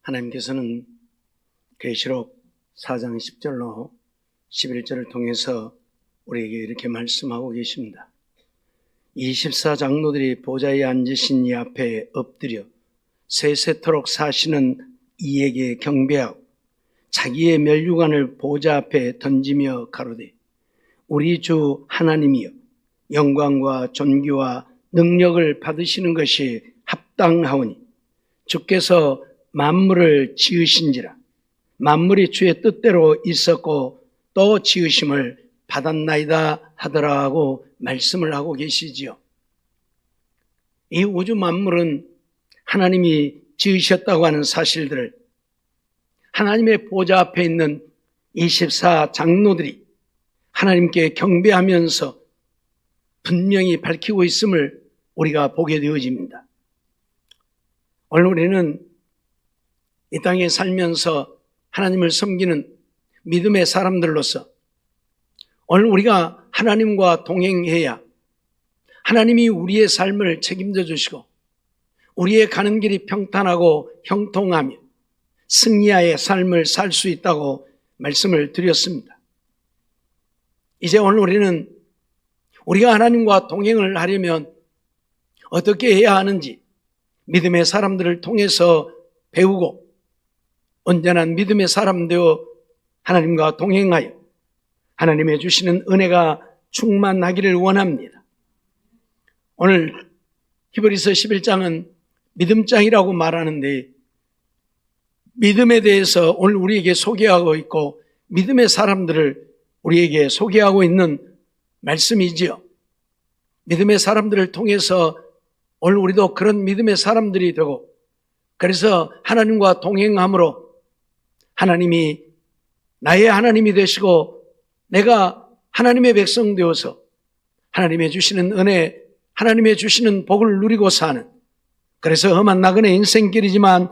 하나님께서는 계시록 4장 10절로 11절을 통해서 우리에게 이렇게 말씀하고 계십니다. 24장로들이 보좌에 앉으신 이 앞에 엎드려 세세토록 사시는 이에게 경배하고 자기의 면류관을 보좌 앞에 던지며 가로되 우리 주 하나님이여 영광과 존귀와 능력을 받으시는 것이 합당하오니 주께서 만물을 지으신지라 만물이 주의 뜻대로 있었고 또 지으심을 받았나이다 하더라고 말씀을 하고 계시지요. 이 우주 만물은 하나님이 지으셨다고 하는 사실들을 하나님의 보좌 앞에 있는 24장로들이 하나님께 경배하면서 분명히 밝히고 있음을 우리가 보게 되어집니다. 오늘 우리는 이 땅에 살면서 하나님을 섬기는 믿음의 사람들로서 오늘 우리가 하나님과 동행해야 하나님이 우리의 삶을 책임져 주시고 우리의 가는 길이 평탄하고 형통하며 승리하의 삶을 살 수 있다고 말씀을 드렸습니다. 이제 오늘 우리는 우리가 하나님과 동행을 하려면 어떻게 해야 하는지 믿음의 사람들을 통해서 배우고 온전한 믿음의 사람 되어 하나님과 동행하여 하나님의 주시는 은혜가 충만하기를 원합니다. 오늘 히브리서 11장은 믿음장이라고 말하는데 믿음에 대해서 오늘 우리에게 소개하고 있고 믿음의 사람들을 우리에게 소개하고 있는 말씀이지요. 믿음의 사람들을 통해서 오늘 우리도 그런 믿음의 사람들이 되고 그래서 하나님과 동행함으로 하나님이 나의 하나님이 되시고 내가 하나님의 백성 되어서 하나님의 주시는 은혜, 하나님의 주시는 복을 누리고 사는 그래서 험한 나그네 인생길이지만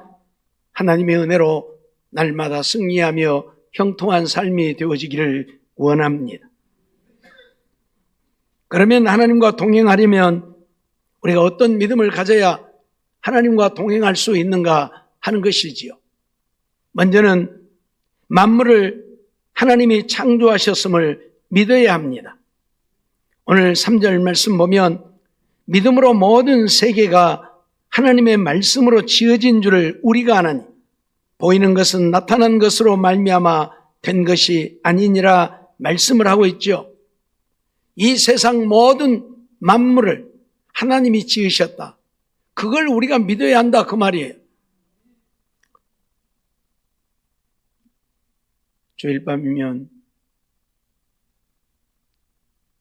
하나님의 은혜로 날마다 승리하며 형통한 삶이 되어지기를 원합니다. 그러면 하나님과 동행하려면 우리가 어떤 믿음을 가져야 하나님과 동행할 수 있는가 하는 것이지요. 먼저는 만물을 하나님이 창조하셨음을 믿어야 합니다. 오늘 3절 말씀 보면 믿음으로 모든 세계가 하나님의 말씀으로 지어진 줄을 우리가 아나니 보이는 것은 나타난 것으로 말미암아 된 것이 아니니라 말씀을 하고 있죠. 이 세상 모든 만물을 하나님이 지으셨다. 그걸 우리가 믿어야 한다 그 말이에요. 주일 밤이면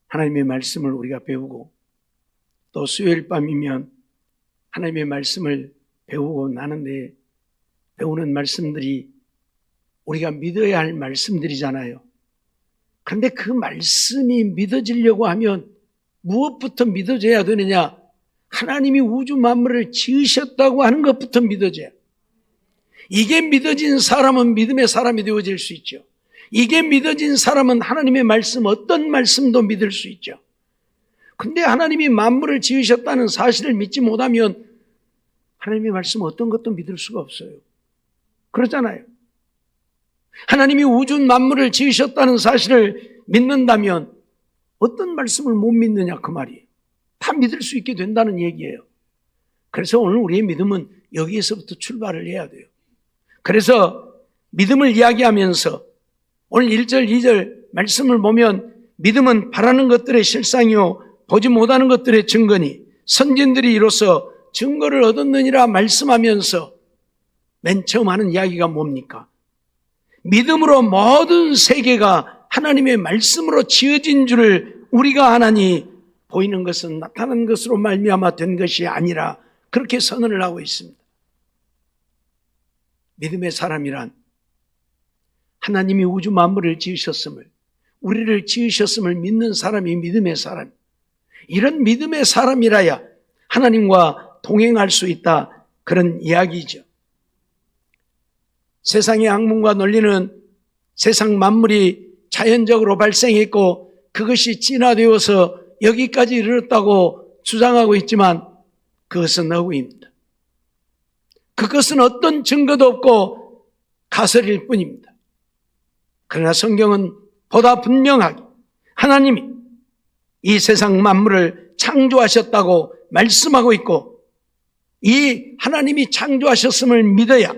하나님의 말씀을 우리가 배우고 또 수요일 밤이면 하나님의 말씀을 배우고 나는데 배우는 말씀들이 우리가 믿어야 할 말씀들이잖아요. 그런데 그 말씀이 믿어지려고 하면 무엇부터 믿어져야 되느냐? 하나님이 우주 만물을 지으셨다고 하는 것부터 믿어져야. 이게 믿어진 사람은 믿음의 사람이 되어질 수 있죠. 이게 믿어진 사람은 하나님의 말씀 어떤 말씀도 믿을 수 있죠. 근데 하나님이 만물을 지으셨다는 사실을 믿지 못하면 하나님의 말씀 어떤 것도 믿을 수가 없어요. 그렇잖아요. 하나님이 우주 만물을 지으셨다는 사실을 믿는다면 어떤 말씀을 못 믿느냐 그 말이에요. 다 믿을 수 있게 된다는 얘기예요. 그래서 오늘 우리의 믿음은 여기에서부터 출발을 해야 돼요. 그래서 믿음을 이야기하면서 오늘 1절 2절 말씀을 보면 믿음은 바라는 것들의 실상이요 보지 못하는 것들의 증거니 선진들이 이로써 증거를 얻었느니라 말씀하면서 맨 처음 하는 이야기가 뭡니까? 믿음으로 모든 세계가 하나님의 말씀으로 지어진 줄을 우리가 아나니 보이는 것은 나타난 것으로 말미암아 된 것이 아니라 그렇게 선언을 하고 있습니다. 믿음의 사람이란 하나님이 우주 만물을 지으셨음을 우리를 지으셨음을 믿는 사람이 믿음의 사람. 이런 믿음의 사람이라야 하나님과 동행할 수 있다 그런 이야기죠. 세상의 학문과 논리는 세상 만물이 자연적으로 발생했고 그것이 진화되어서 여기까지 이르렀다고 주장하고 있지만 그것은 어구입니다. 그것은 어떤 증거도 없고 가설일 뿐입니다. 그러나 성경은 보다 분명하게 하나님이 이 세상 만물을 창조하셨다고 말씀하고 있고, 이 하나님이 창조하셨음을 믿어야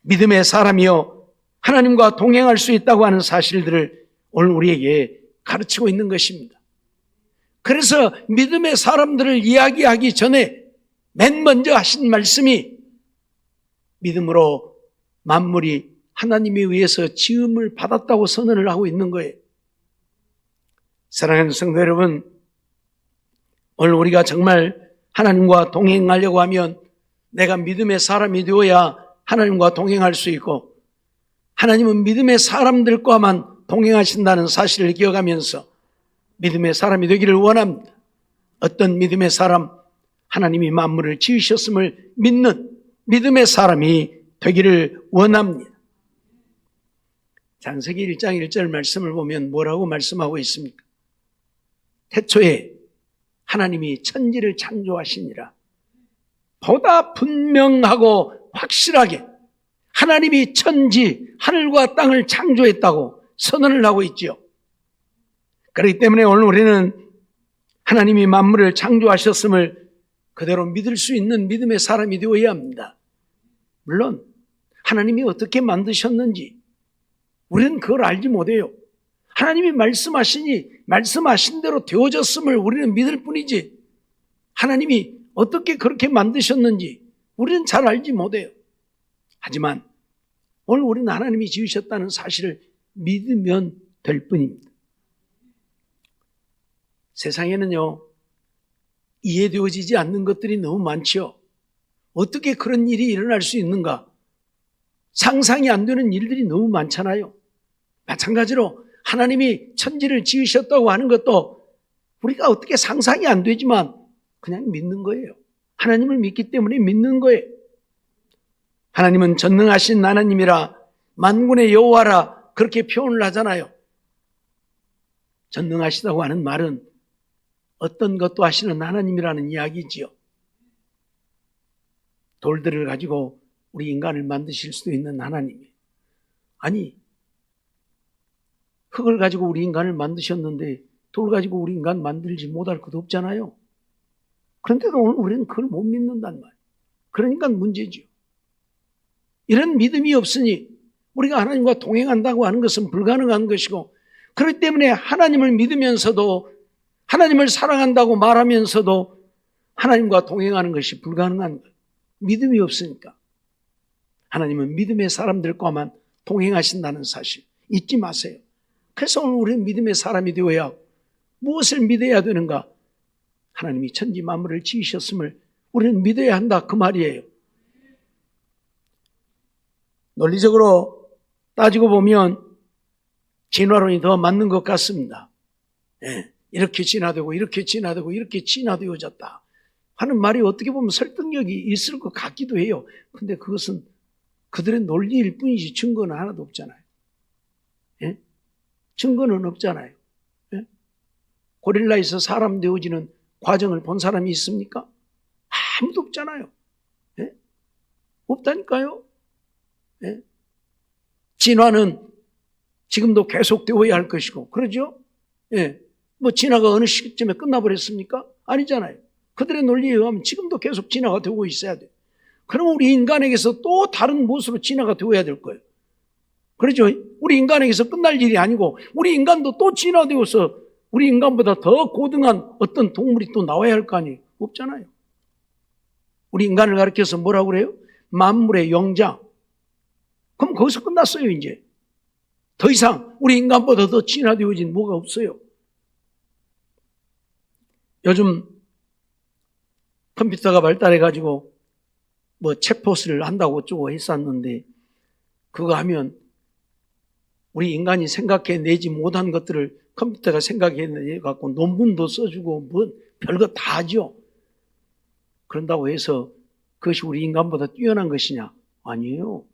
믿음의 사람이요 하나님과 동행할 수 있다고 하는 사실들을 오늘 우리에게 가르치고 있는 것입니다. 그래서 믿음의 사람들을 이야기하기 전에 맨 먼저 하신 말씀이 믿음으로 만물이 하나님에 의해서 지음을 받았다고 선언을 하고 있는 거예요. 사랑하는 성도 여러분, 오늘 우리가 정말 하나님과 동행하려고 하면 내가 믿음의 사람이 되어야 하나님과 동행할 수 있고, 하나님은 믿음의 사람들과만 동행하신다는 사실을 기억하면서 믿음의 사람이 되기를 원합니다. 어떤 믿음의 사람? 하나님이 만물을 지으셨음을 믿는 믿음의 사람이 되기를 원합니다. 창세기 1장 1절 말씀을 보면 뭐라고 말씀하고 있습니까? 태초에 하나님이 천지를 창조하시니라. 보다 분명하고 확실하게 하나님이 천지, 하늘과 땅을 창조했다고 선언을 하고 있지요. 그렇기 때문에 오늘 우리는 하나님이 만물을 창조하셨음을 그대로 믿을 수 있는 믿음의 사람이 되어야 합니다. 물론 하나님이 어떻게 만드셨는지 우리는 그걸 알지 못해요. 하나님이 말씀하시니 말씀하신 대로 되어졌음을 우리는 믿을 뿐이지, 하나님이 어떻게 그렇게 만드셨는지 우리는 잘 알지 못해요. 하지만 오늘 우리는 하나님이 지으셨다는 사실을 믿으면 될 뿐입니다. 세상에는요, 이해되어지지 않는 것들이 너무 많지요. 어떻게 그런 일이 일어날 수 있는가? 상상이 안 되는 일들이 너무 많잖아요. 마찬가지로 하나님이 천지를 지으셨다고 하는 것도 우리가 어떻게 상상이 안 되지만 그냥 믿는 거예요. 하나님을 믿기 때문에 믿는 거예요. 하나님은 전능하신 하나님이라, 만군의 여호와라 그렇게 표현을 하잖아요. 전능하시다고 하는 말은 어떤 것도 하시는 하나님이라는 이야기지요. 돌들을 가지고 우리 인간을 만드실 수도 있는 하나님이에요. 아니, 흙을 가지고 우리 인간을 만드셨는데 돌 가지고 우리 인간 만들지 못할 것도 없잖아요. 그런데도 오늘 우리는 그걸 못 믿는단 말이에요. 그러니까 문제죠. 이런 믿음이 없으니 우리가 하나님과 동행한다고 하는 것은 불가능한 것이고, 그렇기 때문에 하나님을 믿으면서도, 하나님을 사랑한다고 말하면서도 하나님과 동행하는 것이 불가능한 거예요. 믿음이 없으니까. 하나님은 믿음의 사람들과만 동행하신다는 사실 잊지 마세요. 그래서 오늘 우리는 믿음의 사람이 되어야 하고, 무엇을 믿어야 되는가? 하나님이 천지 만물을 지으셨음을 우리는 믿어야 한다, 그 말이에요. 논리적으로 따지고 보면 진화론이 더 맞는 것 같습니다. 이렇게 진화되고 이렇게 진화되고 이렇게 진화되어졌다 하는 말이 어떻게 보면 설득력이 있을 것 같기도 해요. 근데 그것은 그들의 논리일 뿐이지 증거는 하나도 없잖아요. 증거는 없잖아요. 고릴라에서 사람 되어지는 과정을 본 사람이 있습니까? 아무도 없잖아요. 없다니까요. 진화는 지금도 계속되어야 할 것이고, 그러죠? 뭐 진화가 어느 시점에 끝나버렸습니까? 아니잖아요. 그들의 논리에 의하면 지금도 계속 진화가 되고 있어야 돼요. 그럼 우리 인간에게서 또 다른 무엇으로 진화가 되어야 될 거예요. 그렇죠? 우리 인간에게서 끝날 일이 아니고 우리 인간도 또 진화되어서 우리 인간보다 더 고등한 어떤 동물이 또 나와야 할 거 아니에요. 없잖아요. 우리 인간을 가리켜서 뭐라고 그래요? 만물의 영장. 그럼 거기서 끝났어요. 이제 더 이상 우리 인간보다 더 진화되어진 뭐가 없어요. 요즘 컴퓨터가 발달해가지고 뭐 챗봇을 한다고 어쩌고 했었는데, 그거 하면 우리 인간이 생각해내지 못한 것들을 컴퓨터가 생각해내갖고 논문도 써주고 뭐 별거 다 하죠. 그런다고 해서 그것이 우리 인간보다 뛰어난 것이냐? 아니에요.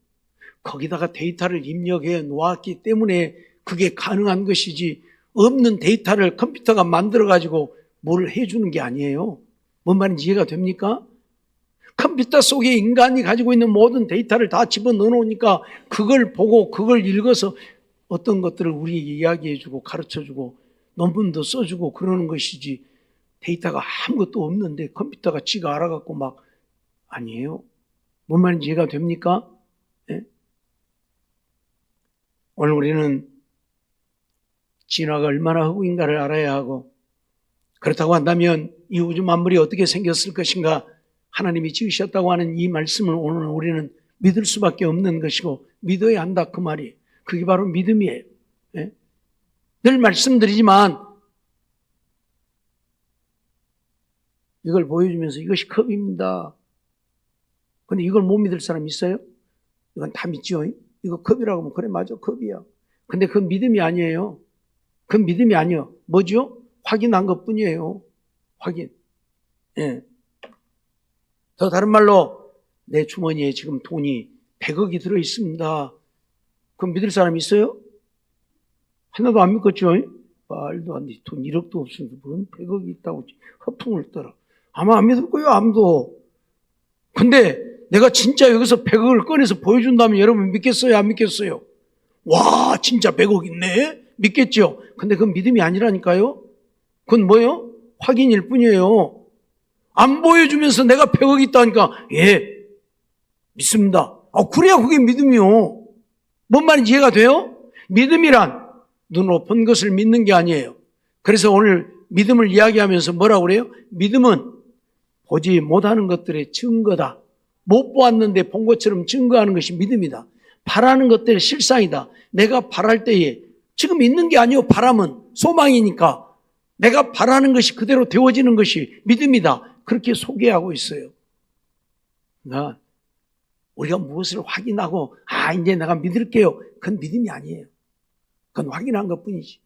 거기다가 데이터를 입력해 놓았기 때문에 그게 가능한 것이지, 없는 데이터를 컴퓨터가 만들어가지고 뭘 해주는 게 아니에요. 뭔 말인지 이해가 됩니까? 컴퓨터 속에 인간이 가지고 있는 모든 데이터를 다 집어넣어 놓으니까 그걸 보고 그걸 읽어서 어떤 것들을 우리에게 이야기해주고 가르쳐주고 논문도 써주고 그러는 것이지, 데이터가 아무것도 없는데 컴퓨터가 지가 알아갖고 막, 아니에요. 뭔 말인지 이해가 됩니까? 예? 오늘 우리는 진화가 얼마나 허구인가를 알아야 하고, 그렇다고 한다면 이 우주 만물이 어떻게 생겼을 것인가, 하나님이 지으셨다고 하는 이 말씀을 오늘 우리는 믿을 수밖에 없는 것이고 믿어야 한다, 그 말이. 그게 바로 믿음이에요. 예? 늘 말씀드리지만 이걸 보여주면서 이것이 컵입니다. 근데 이걸 못 믿을 사람 있어요? 이건 다 믿죠. 이거 컵이라고 하면 그래 맞아, 컵이야. 근데 그건 믿음이 아니에요. 그건 믿음이 아니에요. 뭐죠? 확인한 것뿐이에요. 확인. 예. 더 다른 말로 내 주머니에 지금 돈이 100억이 들어있습니다. 그럼 믿을 사람 있어요? 하나도 안 믿겠죠? 말도 안 돼. 돈 1억도 없으면서 뭔 100억이 있다고 허풍을 떨어. 아마 안 믿을 거예요, 아무도. 근데 내가 진짜 여기서 100억을 꺼내서 보여준다면 여러분 믿겠어요, 안 믿겠어요? 와, 진짜 100억 있네? 믿겠죠? 근데 그건 믿음이 아니라니까요? 그건 뭐예요? 확인일 뿐이에요. 안 보여주면서 내가 100억 있다니까, 예, 믿습니다. 그래야 그게 믿음이요. 뭔 말인지 이해가 돼요? 믿음이란 눈으로 본 것을 믿는 게 아니에요. 그래서 오늘 믿음을 이야기하면서 뭐라고 그래요? 믿음은 보지 못하는 것들의 증거다. 못 보았는데 본 것처럼 증거하는 것이 믿음이다. 바라는 것들의 실상이다. 내가 바랄 때에 지금 있는 게 아니에요. 바람은 소망이니까 내가 바라는 것이 그대로 되어지는 것이 믿음이다. 그렇게 소개하고 있어요. 그러니까 우리가 무엇을 확인하고 이제 내가 믿을게요. 그건 믿음이 아니에요. 그건 확인한 것뿐이지.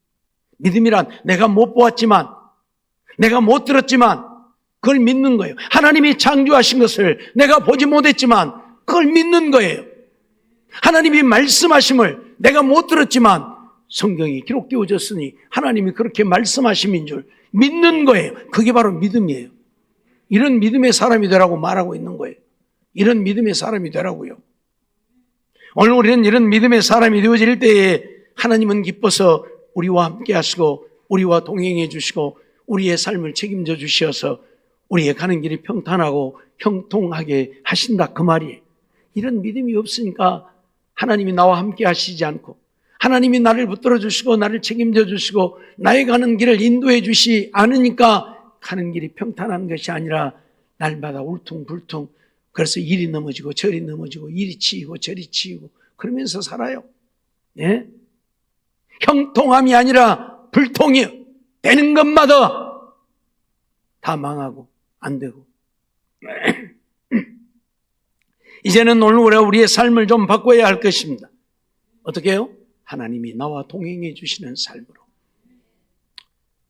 믿음이란 내가 못 보았지만, 내가 못 들었지만 그걸 믿는 거예요. 하나님이 창조하신 것을 내가 보지 못했지만 그걸 믿는 거예요. 하나님이 말씀하심을 내가 못 들었지만 성경이 기록되어졌으니 하나님이 그렇게 말씀하심인 줄 믿는 거예요. 그게 바로 믿음이에요. 이런 믿음의 사람이 되라고 말하고 있는 거예요. 이런 믿음의 사람이 되라고요. 오늘 우리는 이런 믿음의 사람이 되어질 때에 하나님은 기뻐서 우리와 함께 하시고 우리와 동행해 주시고 우리의 삶을 책임져 주셔서 우리의 가는 길이 평탄하고 형통하게 하신다, 그 말이에요. 이런 믿음이 없으니까 하나님이 나와 함께 하시지 않고 하나님이 나를 붙들어 주시고 나를 책임져 주시고 나의 가는 길을 인도해 주시 않으니까 가는 길이 평탄한 것이 아니라 날마다 울퉁불퉁, 그래서 이리 넘어지고 저리 넘어지고 이리 치이고 저리 치이고 그러면서 살아요. 네? 형통함이 아니라 불통이 되는 것마다 다 망하고 안 되고. 이제는 오늘 우리의 삶을 좀 바꿔야 할 것입니다. 어떻게 해요? 하나님이 나와 동행해 주시는 삶으로.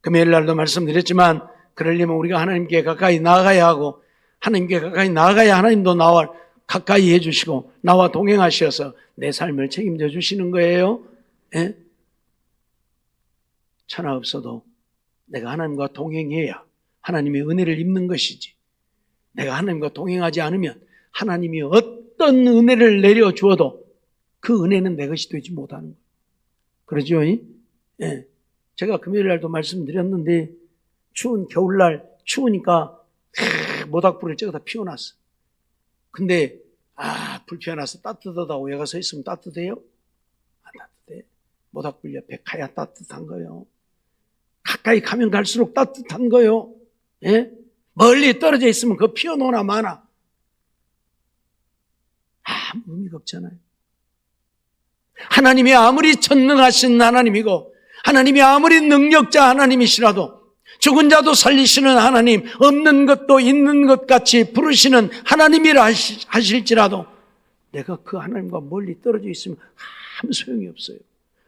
금요일 날도 말씀드렸지만 그러려면 우리가 하나님께 가까이 나아가야 하고 하나님께 가까이 나아가야 하나님도 나와 가까이 해주시고 나와 동행하셔서 내 삶을 책임져 주시는 거예요. 예? 천하 없어도 내가 하나님과 동행해야 하나님의 은혜를 입는 것이지, 내가 하나님과 동행하지 않으면 하나님이 어떤 은혜를 내려주어도 그 은혜는 내 것이 되지 못하는 거예요. 그러죠? 예. 제가 금요일 날도 말씀드렸는데 추운 겨울날 추우니까 모닥불을 저기다 피워놨어. 근데 불 피워놔서 따뜻하다고 얘가 서 있으면 따뜻해요? 안 따뜻해. 모닥불 옆에 가야 따뜻한 거예요. 가까이 가면 갈수록 따뜻한 거예요. 예? 멀리 떨어져 있으면 그거 피워놓으나 마나 아무 의미가 없잖아요. 하나님이 아무리 전능하신 하나님이고 하나님이 아무리 능력자 하나님이시라도 죽은 자도 살리시는 하나님, 없는 것도 있는 것 같이 부르시는 하나님이라 하실지라도 내가 그 하나님과 멀리 떨어져 있으면 아무 소용이 없어요.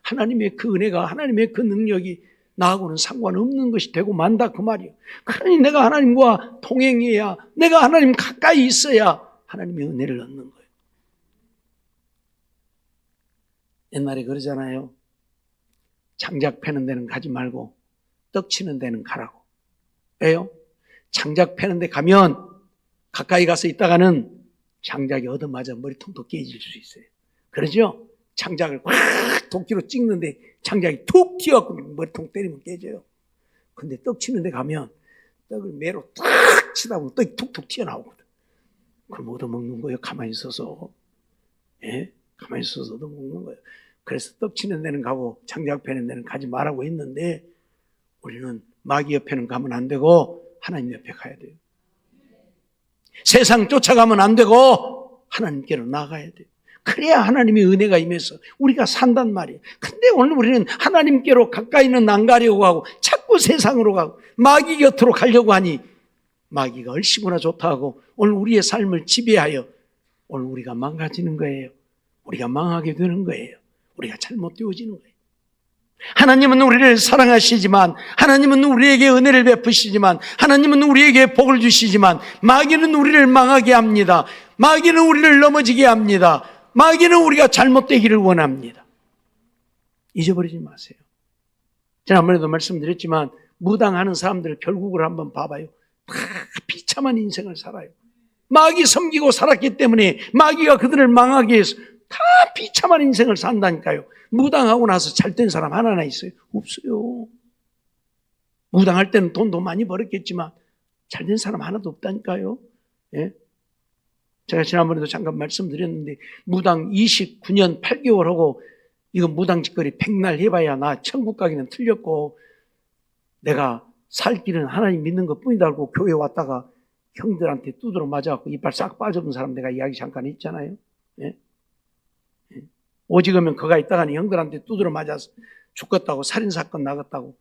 하나님의 그 은혜가, 하나님의 그 능력이 나하고는 상관없는 것이 되고 만다, 그 말이에요. 그러니 내가 하나님과 동행해야, 내가 하나님 가까이 있어야 하나님의 은혜를 얻는 거예요. 옛날에 그러잖아요. 장작 패는 데는 가지 말고 떡 치는 데는 가라고. 왜요? 장작 패는 데 가면 가까이 가서 있다가는 장작이 얻어맞아 머리통도 깨질 수 있어요. 그러죠? 장작을 확 도끼로 찍는데 장작이 툭 튀어갖고 머리통 때리면 깨져요. 근데 떡 치는 데 가면 떡을 매로 탁 치다 보면 떡이 툭툭 튀어나오거든. 그럼 얻어먹는 거예요. 가만히 있어서. 예? 가만히 있어서 얻어먹는 거예요. 그래서 떡 치는 데는 가고 장작 패는 데는 가지 말라고 했는데 우리는 마귀 옆에는 가면 안 되고 하나님 옆에 가야 돼요. 세상 쫓아가면 안 되고 하나님께로 나가야 돼요. 그래야 하나님의 은혜가 임해서 우리가 산단 말이에요. 근데 오늘 우리는 하나님께로 가까이는 안 가려고 하고 자꾸 세상으로 가고 마귀 곁으로 가려고 하니 마귀가 얼씨구나 좋다 하고 오늘 우리의 삶을 지배하여 오늘 우리가 망가지는 거예요. 우리가 망하게 되는 거예요. 우리가 잘못되어지는 거예요. 하나님은 우리를 사랑하시지만, 하나님은 우리에게 은혜를 베푸시지만, 하나님은 우리에게 복을 주시지만 마귀는 우리를 망하게 합니다. 마귀는 우리를 넘어지게 합니다. 마귀는 우리가 잘못되기를 원합니다. 잊어버리지 마세요. 지난번에도 말씀드렸지만 무당하는 사람들 결국을 한번 봐봐요. 다 비참한 인생을 살아요. 마귀 섬기고 살았기 때문에 마귀가 그들을 망하게 해서 다 비참한 인생을 산다니까요. 무당하고 나서 잘된 사람 하나나 있어요? 없어요. 무당할 때는 돈도 많이 벌었겠지만 잘된 사람 하나도 없다니까요. 예? 제가 지난번에도 잠깐 말씀드렸는데 무당 29년 8개월 하고 이거 무당 짓거리 백날 해봐야 나 천국 가기는 틀렸고 내가 살 길은 하나님 믿는 것 뿐이다 하고 교회 왔다가 형들한테 두드러 맞아갖고 이빨 싹 빠져본 사람 내가 이야기 잠깐 했잖아요. 예? 오직하면 그가 있다가는 형들한테 두드러 맞아서 죽겠다고 살인사건 나갔다고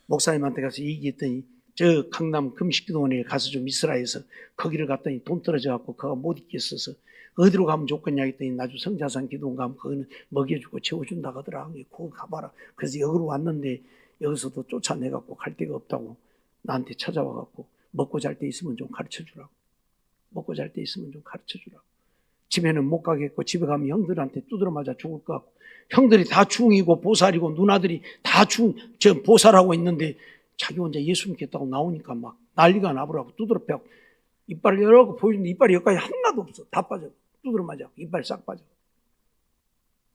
목사님한테 가서 얘기했더니 저 강남 금식기도원에 가서 좀 있으라 해서 거기를 갔더니 돈 떨어져갖고 그가 못 있겠어서 어디로 가면 좋겠냐 했더니 나중 성자산 기도원 가면 거기는 먹여주고 채워준다 하더라. 거기 가봐라. 그래서 여기로 왔는데 여기서도 쫓아내갖고 갈 데가 없다고 나한테 찾아와갖고 먹고 잘 때 있으면 좀 가르쳐주라고. 먹고 잘 때 있으면 좀 가르쳐주라고. 집에는 못 가겠고 집에 가면 형들한테 두드러 맞아 죽을 것 같고 형들이 다 중이고 보살이고 누나들이 다 보살하고 있는데 자기 혼자 예수 믿겠다고 나오니까 막 난리가 나버라고 두드러 패고 이빨을 열어갖고 보여주는데 이빨이 여기까지 하나도 없어. 다 빠져. 두드러 맞아. 이빨이 싹 빠져.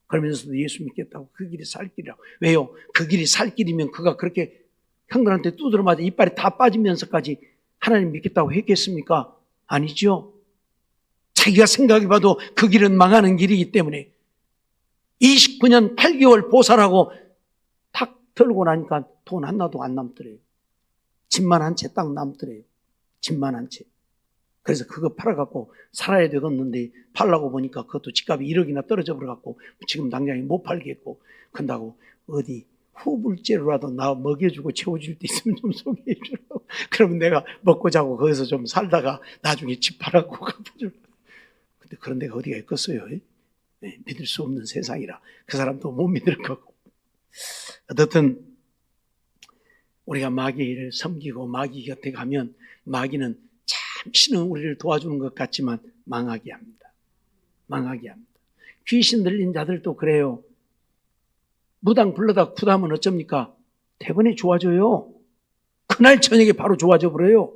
그러면서도 예수 믿겠다고 그 길이 살 길이라고. 왜요? 그 길이 살 길이면 그가 그렇게 형들한테 두드러 맞아 이빨이 다 빠지면서까지 하나님 믿겠다고 했겠습니까? 아니죠. 자기가 생각해봐도 그 길은 망하는 길이기 때문에 29년 8개월 보살하고 탁 들고 나니까 돈 하나도 안 남더래요. 집만 한 채 딱 남더래요. 집만 한 채. 그래서 그거 팔아갖고 살아야 되겠는데 팔라고 보니까 그것도 집값이 1억이나 떨어져 버려갖고 지금 당장에 못 팔겠고 그런다고 어디 후불제로라도 나 먹여주고 채워줄 때 있으면 좀 소개해주라고. 그러면 내가 먹고 자고 거기서 좀 살다가 나중에 집 팔아갖고 갚아주라고. 근데 그런 데가 어디가 있겠어요? 네, 믿을 수 없는 세상이라 그 사람도 못 믿을 거고. 어떻든 우리가 마귀를 섬기고 마귀 곁에 가면 마귀는 잠시는 우리를 도와주는 것 같지만 망하게 합니다. 망하게 합니다. 귀신 들린 자들도 그래요. 무당 불러다 구다면 어쩝니까? 대번에 좋아져요. 그날 저녁에 바로 좋아져 버려요.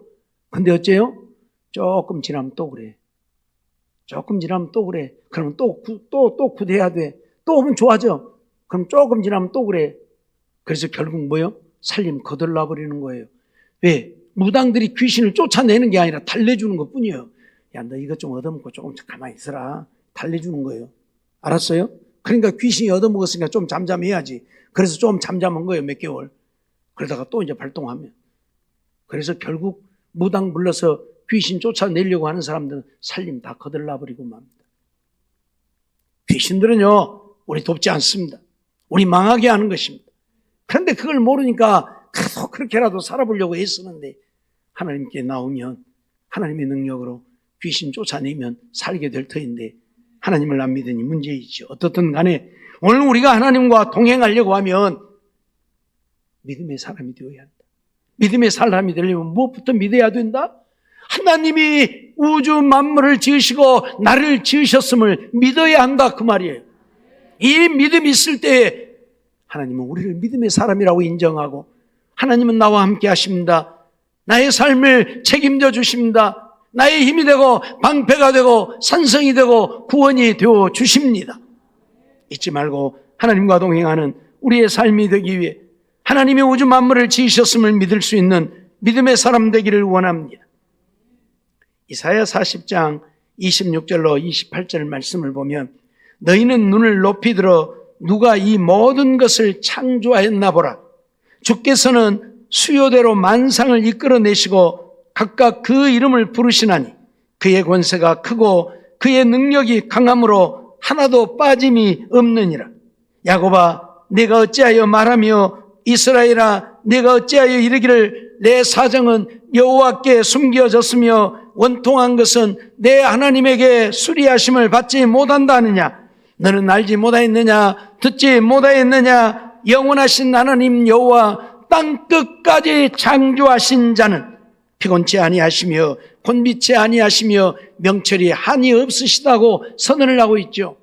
근데 어째요? 조금 지나면 또 그래. 조금 지나면 또 그래. 그러면 또 구대야 돼. 또 오면 좋아져. 그럼 조금 지나면 또 그래. 그래서 결국 뭐요? 살림 거들나 버리는 거예요. 왜? 무당들이 귀신을 쫓아내는 게 아니라 달래주는 것 뿐이에요. 야, 너 이것 좀 얻어먹고 조금 가만히 있어라. 달래주는 거예요. 알았어요? 그러니까 귀신이 얻어먹었으니까 좀 잠잠해야지. 그래서 좀 잠잠한 거예요. 몇 개월. 그러다가 또 이제 발동하면. 그래서 결국 무당 불러서 귀신 쫓아내려고 하는 사람들은 살림 다 거들나버리고 맙니다. 귀신들은요, 우리 돕지 않습니다. 우리 망하게 하는 것입니다. 그런데 그걸 모르니까 계속 그렇게라도 살아보려고 애쓰는데 하나님께 나오면 하나님의 능력으로 귀신 쫓아내면 살게 될 터인데 하나님을 안 믿으니 문제이죠. 어떻든 간에 오늘 우리가 하나님과 동행하려고 하면 믿음의 사람이 되어야 한다. 믿음의 사람이 되려면 무엇부터 믿어야 된다? 하나님이 우주 만물을 지으시고 나를 지으셨음을 믿어야 한다 그 말이에요. 이 믿음이 있을 때 하나님은 우리를 믿음의 사람이라고 인정하고 하나님은 나와 함께 하십니다. 나의 삶을 책임져 주십니다. 나의 힘이 되고 방패가 되고 산성이 되고 구원이 되어 주십니다. 잊지 말고 하나님과 동행하는 우리의 삶이 되기 위해 하나님이 우주 만물을 지으셨음을 믿을 수 있는 믿음의 사람 되기를 원합니다. 이사야 40장 26절로 28절 말씀을 보면 너희는 눈을 높이 들어 누가 이 모든 것을 창조하였나 보라. 주께서는 수요대로 만상을 이끌어내시고 각각 그 이름을 부르시나니 그의 권세가 크고 그의 능력이 강함으로 하나도 빠짐이 없느니라. 야곱아 내가 어찌하여 말하며 이스라엘아 내가 어찌하여 이르기를 내 사정은 여호와께 숨겨졌으며 원통한 것은 내 하나님에게 수리하심을 받지 못한다 하느냐. 너는 알지 못하였느냐 듣지 못하였느냐. 영원하신 하나님 여호와 땅 끝까지 창조하신 자는 피곤치 아니하시며 곤비치 아니하시며 명철이 한이 없으시다고 선언을 하고 있죠.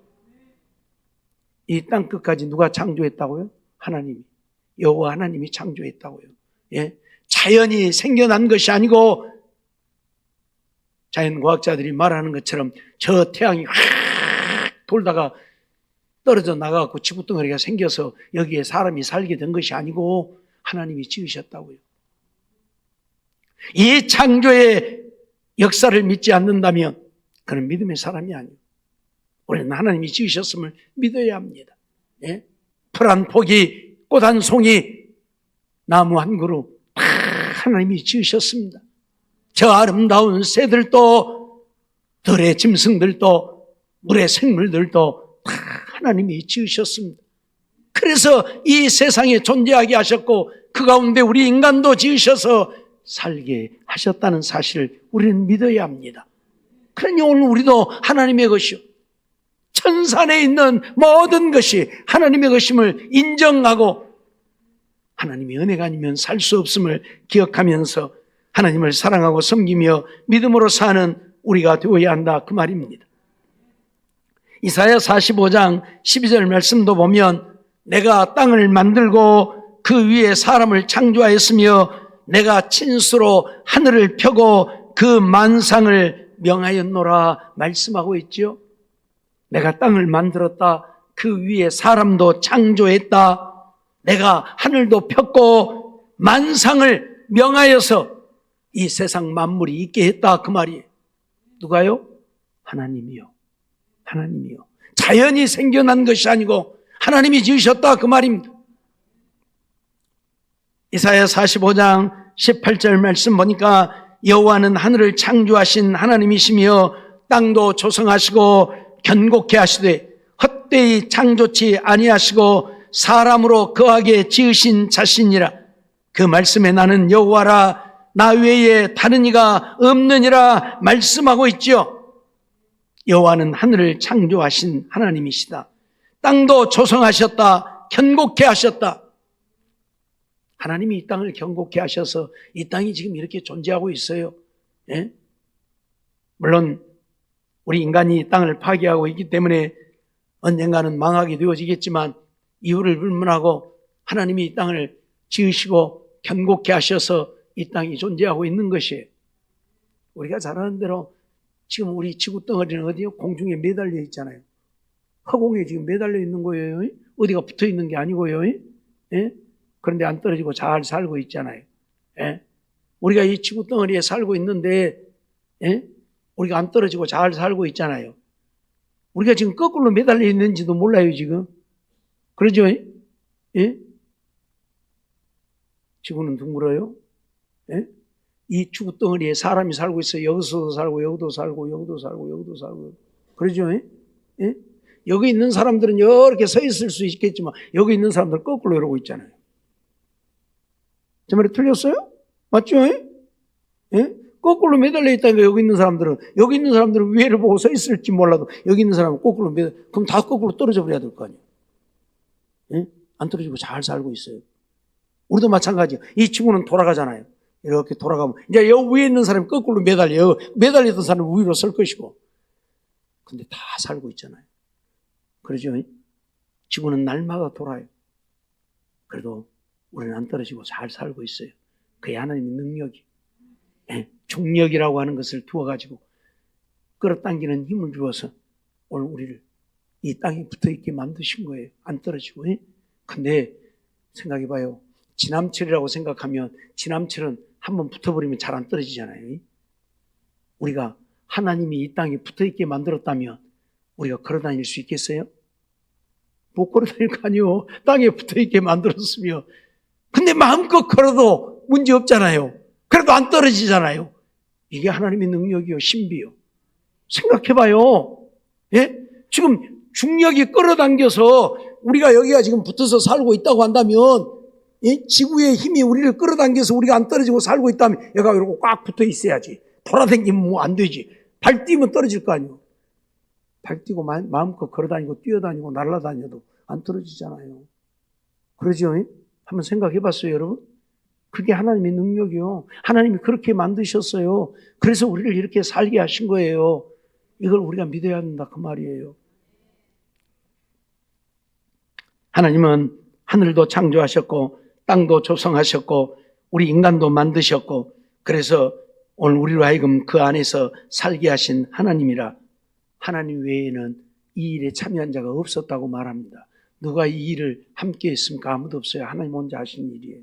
이 땅 끝까지 누가 창조했다고요? 하나님이. 여호와 하나님이 창조했다고요. 예? 자연이 생겨난 것이 아니고 자연과학자들이 말하는 것처럼 저 태양이 확 돌다가 떨어져 나가고 지구덩어리가 생겨서 여기에 사람이 살게 된 것이 아니고 하나님이 지으셨다고요. 이 창조의 역사를 믿지 않는다면 그는 믿음의 사람이 아니에요. 우리는 하나님이 지으셨음을 믿어야 합니다. 예? 풀 한 포기, 꽃 한 송이, 나무 한 그루 다 하나님이 지으셨습니다. 저 아름다운 새들도 들의 짐승들도 물의 생물들도 다 하나님이 지으셨습니다. 그래서 이 세상에 존재하게 하셨고 그 가운데 우리 인간도 지으셔서 살게 하셨다는 사실을 우리는 믿어야 합니다. 그러니 오늘 우리도 하나님의 것이요 천산에 있는 모든 것이 하나님의 것임을 인정하고 하나님의 은혜가 아니면 살 수 없음을 기억하면서 하나님을 사랑하고 섬기며 믿음으로 사는 우리가 되어야 한다 그 말입니다. 이사야 45장 12절 말씀도 보면 내가 땅을 만들고 그 위에 사람을 창조하였으며 내가 친수로 하늘을 펴고 그 만상을 명하였노라 말씀하고 있죠. 내가 땅을 만들었다. 그 위에 사람도 창조했다. 내가 하늘도 폈고 만상을 명하여서 이 세상 만물이 있게 했다 그 말이에요. 누가요? 하나님이요. 하나님이요. 자연이 생겨난 것이 아니고 하나님이 지으셨다 그 말입니다. 이사야 45장 18절 말씀 보니까 여호와는 하늘을 창조하신 하나님이시며 땅도 조성하시고 견고케 하시되 헛되이 창조치 아니하시고 사람으로 거하게 지으신 자신이라. 그 말씀에 나는 여호와라 나 외에 다른 이가 없느니라 말씀하고 있죠. 여호와는 하늘을 창조하신 하나님이시다. 땅도 조성하셨다. 견고케 하셨다. 하나님이 이 땅을 견고케 하셔서 이 땅이 지금 이렇게 존재하고 있어요. 예? 물론 우리 인간이 이 땅을 파괴하고 있기 때문에 언젠가는 망하게 되어지겠지만 이유를 불문하고 하나님이 이 땅을 지으시고 견고케 하셔서 이 땅이 존재하고 있는 것이에요. 우리가 잘 아는 대로 지금 우리 지구 덩어리는 어디요? 공중에 매달려 있잖아요. 허공에 지금 매달려 있는 거예요. 어디가 붙어 있는 게 아니고요. 예? 그런데 안 떨어지고 잘 살고 있잖아요. 예? 우리가 이 지구 덩어리에 살고 있는데 예? 우리가 안 떨어지고 잘 살고 있잖아요. 우리가 지금 거꾸로 매달려 있는지도 몰라요 지금. 그러죠? 예? 지구는 둥글어요. 예? 이 지구 덩어리에 사람이 살고 있어요. 여기서도 살고 여기도 살고 여기도 살고 여기도 살고. 그러죠? 예? 여기 있는 사람들은 이렇게 서 있을 수 있겠지만 여기 있는 사람들은 거꾸로 이러고 있잖아요. 제 말이 틀렸어요? 맞죠? 예? 거꾸로 매달려 있다니까 여기 있는 사람들은 위에를 보고 서 있을지 몰라도 여기 있는 사람은 거꾸로 그럼 다 거꾸로 떨어져 버려야 될 거 아니에요. 예? 안 떨어지고 잘 살고 있어요. 우리도 마찬가지예요. 이 지구는 돌아가잖아요. 이렇게 돌아가면 이제 여기 위에 있는 사람이 거꾸로 매달려요. 매달리던 사람은 위로 설 것이고. 근데 다 살고 있잖아요. 그러죠? 지구는 날마다 돌아요. 그래도 우리는 안 떨어지고 잘 살고 있어요. 그게 하나님의 능력이. 중력이라고 하는 것을 두어가지고 끌어당기는 힘을 주어서 오늘 우리를 이 땅에 붙어있게 만드신 거예요. 안 떨어지고. 근데 생각해봐요. 지남철이라고 생각하면 지남철은 한번 붙어버리면 잘 안 떨어지잖아요. 우리가 하나님이 이 땅에 붙어있게 만들었다면 우리가 걸어다닐 수 있겠어요? 못 걸어다닐 거 아니에요. 땅에 붙어있게 만들었으면. 근데 마음껏 걸어도 문제 없잖아요. 그래도 안 떨어지잖아요. 이게 하나님의 능력이요, 신비요. 생각해봐요. 지금 중력이 끌어당겨서 우리가 여기가 지금 붙어서 살고 있다고 한다면, 지구의 힘이 우리를 끌어당겨서 우리가 안 떨어지고 살고 있다면 얘가 이러고 꽉 붙어 있어야지. 돌아다니면 뭐 안 되지. 발 뛰면 떨어질 거 아니에요. 발 뛰고 마음껏 걸어다니고 뛰어다니고 날아다녀도 안 떨어지잖아요. 그러죠? 한번 생각해 봤어요, 여러분? 그게 하나님의 능력이요. 하나님이 그렇게 만드셨어요. 그래서 우리를 이렇게 살게 하신 거예요. 이걸 우리가 믿어야 한다, 그 말이에요. 하나님은 하늘도 창조하셨고 땅도 조성하셨고 우리 인간도 만드셨고 그래서 오늘 우리로 하여금 그 안에서 살게 하신 하나님이라 하나님 외에는 이 일에 참여한 자가 없었다고 말합니다. 누가 이 일을 함께 했습니까? 아무도 없어요. 하나님 혼자 하신 일이에요.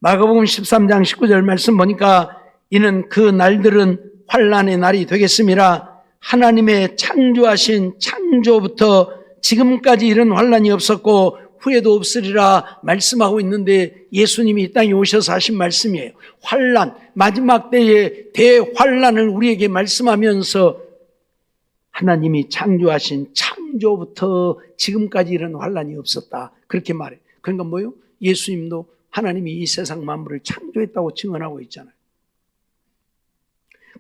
마가복음 13장 19절 말씀 보니까 이는 그 날들은 환난의 날이 되겠음이라 하나님의 창조하신 창조부터 지금까지 이런 환난이 없었고 후에도 없으리라 말씀하고 있는데 예수님이 이 땅에 오셔서 하신 말씀이에요. 환난, 마지막 때의 대환난을 우리에게 말씀하면서 하나님이 창조하신 창조부터 지금까지 이런 환난이 없었다. 그렇게 말해요. 그러니까 뭐예요? 예수님도 하나님이 이 세상 만물을 창조했다고 증언하고 있잖아요.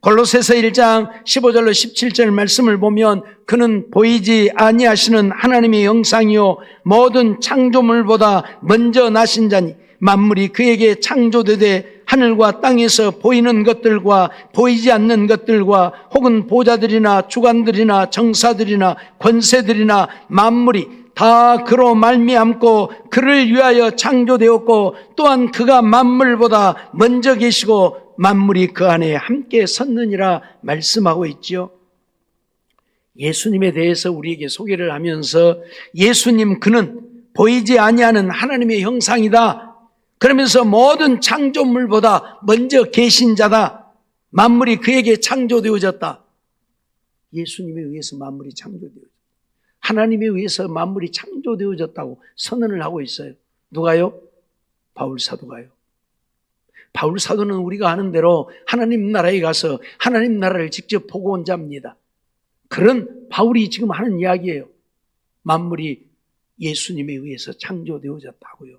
골로새서 1장 15절로 17절 말씀을 보면 그는 보이지 아니하시는 하나님의 형상이요 모든 창조물보다 먼저 나신 자니 만물이 그에게 창조되되 하늘과 땅에서 보이는 것들과 보이지 않는 것들과 혹은 보좌들이나 주관들이나 정사들이나 권세들이나 만물이 다 그로 말미암고 그를 위하여 창조되었고 또한 그가 만물보다 먼저 계시고 만물이 그 안에 함께 섰느니라 말씀하고 있죠. 예수님에 대해서 우리에게 소개를 하면서 예수님 그는 보이지 아니하는 하나님의 형상이다. 그러면서 모든 창조물보다 먼저 계신 자다. 만물이 그에게 창조되어졌다. 예수님에 의해서 만물이 창조되어졌다. 하나님에 의해서 만물이 창조되어졌다고 선언을 하고 있어요. 누가요? 바울 사도가요. 바울 사도는 우리가 아는 대로 하나님 나라에 가서 하나님 나라를 직접 보고 온 자입니다. 그런 바울이 지금 하는 이야기예요. 만물이 예수님에 의해서 창조되어졌다고요.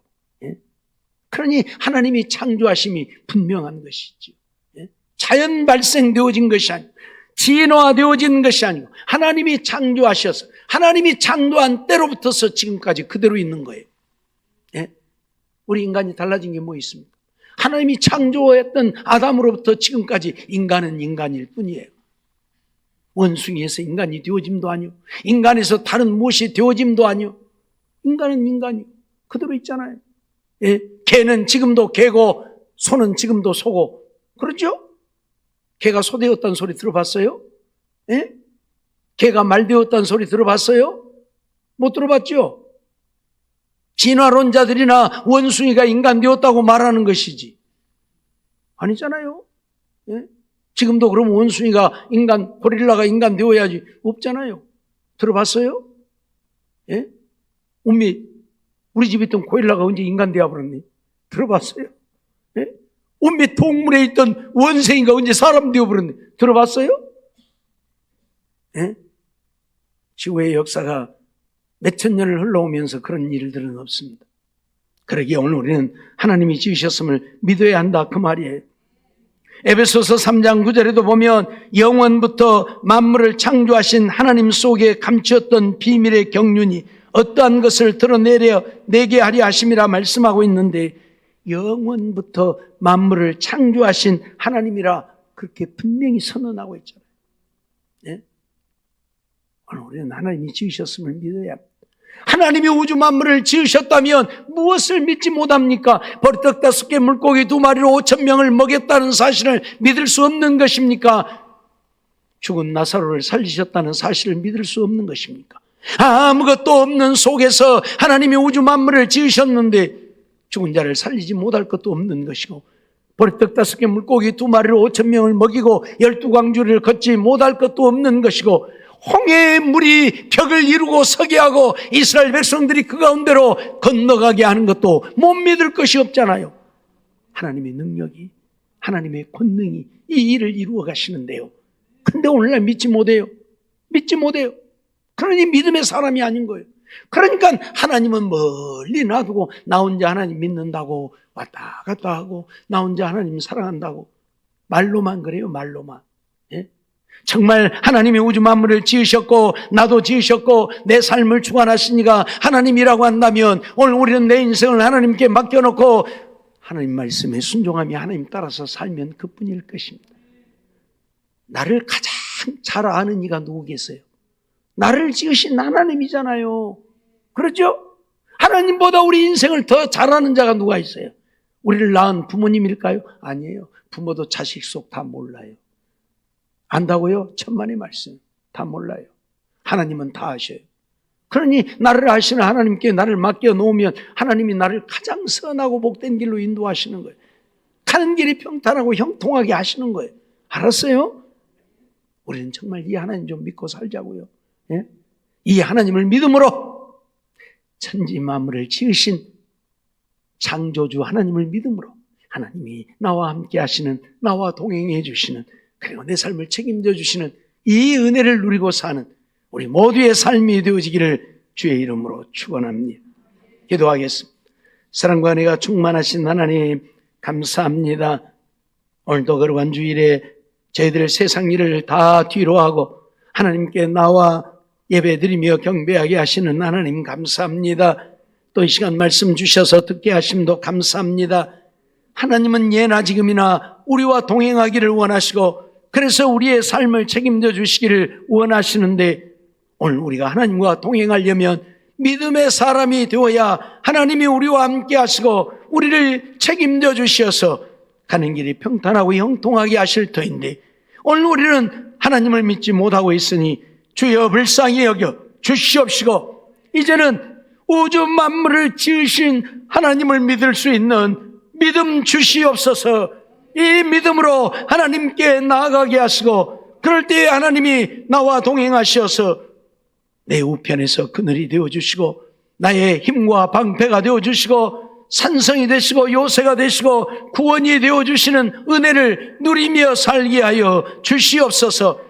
그러니 하나님이 창조하심이 분명한 것이죠. 자연 발생되어진 것이 아니고 진화되어진 것이 아니고 하나님이 창조하셔서 하나님이 창조한 때로부터서 지금까지 그대로 있는 거예요. 우리 인간이 달라진 게 뭐 있습니까? 하나님이 창조했던 아담으로부터 지금까지 인간은 인간일 뿐이에요. 원숭이에서 인간이 되어짐도 아니요. 인간에서 다른 무엇이 되어짐도 아니요. 인간은 인간이요. 그대로 있잖아요. 개는 지금도 개고 소는 지금도 소고 그렇죠? 개가 소 되었다는 소리 들어봤어요? 개가 말 되었다는 소리 들어봤어요? 못 들어봤죠? 진화론자들이나 원숭이가 인간 되었다고 말하는 것이지 아니잖아요. 지금도 그럼 원숭이가 인간, 고릴라가 인간 되어야지 없잖아요. 들어봤어요? 우리 집에 있던 고릴라가 언제 인간 되어버렸니? 들어봤어요? 온갖 동물에 있던 원숭이가 언제 사람 되어버렸니? 들어봤어요? 지구의 역사가 몇천 년을 흘러오면서 그런 일들은 없습니다. 그러기에 오늘 우리는 하나님이 지으셨음을 믿어야 한다 그 말이에요. 에베소서 3장 9절에도 보면 영원부터 만물을 창조하신 하나님 속에 감추었던 비밀의 경륜이 어떠한 것을 드러내게 하려 하심이라 말씀하고 있는데 영원부터 만물을 창조하신 하나님이라 그렇게 분명히 선언하고 있잖아요. 오늘 우리는 하나님이 지으셨음을 믿어야 합니다. 하나님이 우주 만물을 지으셨다면 무엇을 믿지 못합니까? 버리떡 5개 물고기 2마리로 5,000명을 먹였다는 사실을 믿을 수 없는 것입니까? 죽은 나사로를 살리셨다는 사실을 믿을 수 없는 것입니까? 아무것도 없는 속에서 하나님이 우주 만물을 지으셨는데 죽은 자를 살리지 못할 것도 없는 것이고, 버리떡 5개 물고기 2마리로 5,000명을 먹이고 12광주리를 걷지 못할 것도 없는 것이고, 홍해의 물이 벽을 이루고 서게 하고 이스라엘 백성들이 그 가운데로 건너가게 하는 것도 못 믿을 것이 없잖아요. 하나님의 능력이, 하나님의 권능이 이 일을 이루어 가시는데요. 근데 오늘날 믿지 못해요. 믿지 못해요. 그러니 믿음의 사람이 아닌 거예요. 그러니까 하나님은 멀리 놔두고 나 혼자 하나님 믿는다고 왔다 갔다 하고 나 혼자 하나님 사랑한다고 말로만 그래요. 말로만. 예? 정말 하나님이 우주 만물을 지으셨고 나도 지으셨고 내 삶을 주관하시니까 하나님이라고 한다면 오늘 우리는 내 인생을 하나님께 맡겨놓고 하나님 말씀에 순종하며 하나님 따라서 살면 그뿐일 것입니다. 나를 가장 잘 아는 이가 누구겠어요? 나를 지으신 하나님이잖아요. 그렇죠? 하나님보다 우리 인생을 더 잘 아는 자가 누가 있어요? 우리를 낳은 부모님일까요? 아니에요. 부모도 자식 속 다 몰라요. 안다고요? 천만의 말씀. 다 몰라요. 하나님은 다 아셔요. 그러니 나를 아시는 하나님께 나를 맡겨 놓으면 하나님이 나를 가장 선하고 복된 길로 인도하시는 거예요. 가는 길이 평탄하고 형통하게 하시는 거예요. 알았어요? 우리는 정말 이 하나님 좀 믿고 살자고요. 예? 이 하나님을 믿음으로 천지 만물을 지으신 창조주 하나님을 믿음으로 하나님이 나와 함께 하시는, 나와 동행해 주시는, 그리고 내 삶을 책임져 주시는 이 은혜를 누리고 사는 우리 모두의 삶이 되어지기를 주의 이름으로 축원합니다. 기도하겠습니다. 사랑과 은혜가 충만하신 하나님 감사합니다. 오늘도 거룩한 주일에 저희들 세상 일을 다 뒤로하고 하나님께 나와 예배드리며 경배하게 하시는 하나님 감사합니다. 또 이 시간 말씀 주셔서 듣게 하심도 감사합니다. 하나님은 예나 지금이나 우리와 동행하기를 원하시고 그래서 우리의 삶을 책임져 주시기를 원하시는데 오늘 우리가 하나님과 동행하려면 믿음의 사람이 되어야 하나님이 우리와 함께 하시고 우리를 책임져 주셔서 가는 길이 평탄하고 형통하게 하실 터인데 오늘 우리는 하나님을 믿지 못하고 있으니 주여 불쌍히 여겨 주시옵시고 이제는 우주 만물을 지으신 하나님을 믿을 수 있는 믿음 주시옵소서. 이 믿음으로 하나님께 나아가게 하시고 그럴 때에 하나님이 나와 동행하셔서 내 우편에서 그늘이 되어주시고 나의 힘과 방패가 되어주시고 산성이 되시고 요새가 되시고 구원이 되어주시는 은혜를 누리며 살게 하여 주시옵소서.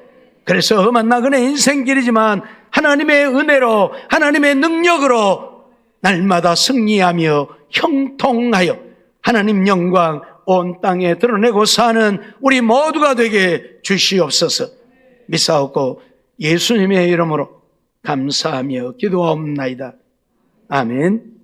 그래서 험한 나그네 인생길이지만 하나님의 은혜로 하나님의 능력으로 날마다 승리하며 형통하여 하나님 영광 온 땅에 드러내고 사는 우리 모두가 되게 주시옵소서. 믿사옵고 예수님의 이름으로 감사하며 기도하옵나이다. 아멘.